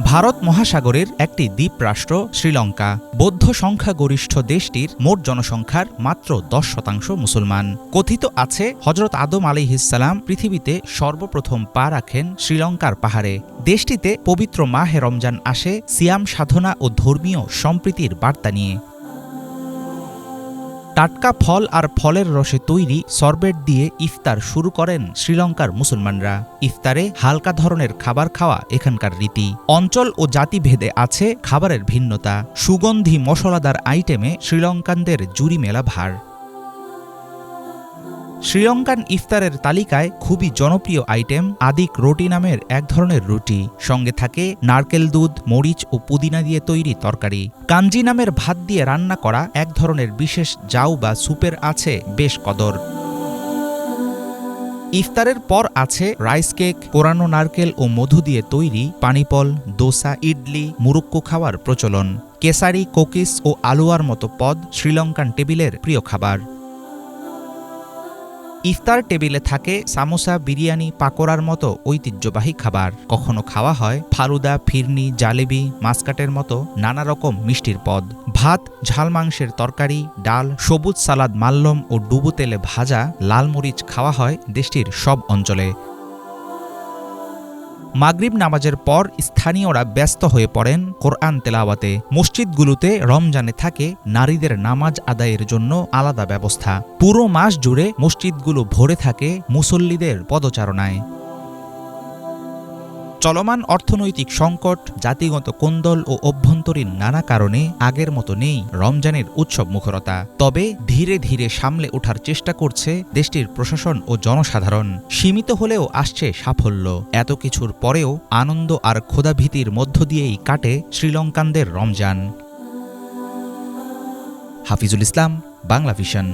ভারত মহাসাগরের একটি দ্বীপরাষ্ট্র শ্রীলঙ্কা। বৌদ্ধ সংখ্যাগরিষ্ঠ দেশটির মোট জনসংখ্যার মাত্র 10% মুসলমান। কথিত আছে হজরত আদম আলাইহিসসালাম পৃথিবীতে সর্বপ্রথম পা রাখেন শ্রীলঙ্কার পাহাড়ে। দেশটিতে পবিত্র মাহে রমজান আসে সিয়াম সাধনা ও ধর্মীয় সম্প্রীতির বার্তা নিয়ে। টাটকা ফল আর ফলের রসে তৈরি সরবেট দিয়ে ইফতার শুরু করেন শ্রীলঙ্কার মুসলমানরা। ইফতারে হালকা ধরনের খাবার খাওয়া এখানকার রীতি। অঞ্চল ও জাতিভেদে আছে খাবারের ভিন্নতা। সুগন্ধি মশলাদার আইটেমে শ্রীলঙ্কানদের জুড়ি মেলা ভার। শ্রীলঙ্কান ইফতারের তালিকায় খুবই জনপ্রিয় আইটেম আদিক রুটি নামের এক ধরনের রুটি। সঙ্গে থাকে নারকেল দুধ, মরিচ ও পুদিনা দিয়ে তৈরি তরকারি। কাঞ্জি নামের ভাত দিয়ে রান্না করা এক ধরনের বিশেষ জাউ বা স্যুপের আছে বেশ কদর। ইফতারের পর আছে রাইস কেক, পোড়ানো নারকেল ও মধু দিয়ে তৈরি পানিপল, দোসা, ইডলি, মুরুক্কু খাওয়ার প্রচলন। কেসারি, কোকিস ও আলুয়ার মতো পদ শ্রীলঙ্কান টেবিলের প্রিয় খাবার। ইফতার টেবিলে থাকে সামোসা, বিরিয়ানি, পাকোড়ার মতো ঐতিহ্যবাহী খাবার। কখনো খাওয়া হয় ফালুদা, ফিরনি, জালেবি, মাসকাটের মতো নানা রকম মিষ্টির পদ। ভাত, ঝাল মাংসের তরকারি, ডাল, সবুজ সালাদ, মাল্যম ও ডুবো তেলে ভাজা লাল মরিচ খাওয়া হয় দেশটির সব অঞ্চলে। মাগরিব নামাজের পর স্থানীয়রা ব্যস্ত হয়ে পড়েন কোরআন তেলাওয়াতে। মসজিদগুলোতে রমজানে থাকে নারীদের নামাজ আদায়ের জন্য আলাদা ব্যবস্থা। পুরো মাস জুড়ে মসজিদগুলো ভরে থাকে মুসল্লিদের পদচারণায়। চলমান অর্থনৈতিক সংকট, জাতিগত কোন্দল ও অভ্যন্তরীণ নানা কারণে আগের মতো নেই রমজানের উৎসব মুখরতা। তবে ধীরে ধীরে সামলে ওঠার চেষ্টা করছে দেশটির প্রশাসন ও জনসাধারণ। সীমিত হলেও আসছে সাফল্য। এত কিছুর পরেও আনন্দ আর ক্ষুধাভীতির মধ্য দিয়েই কাটে শ্রীলঙ্কানদের রমজান। হাফিজুল ইসলাম, বাংলা ভিশন।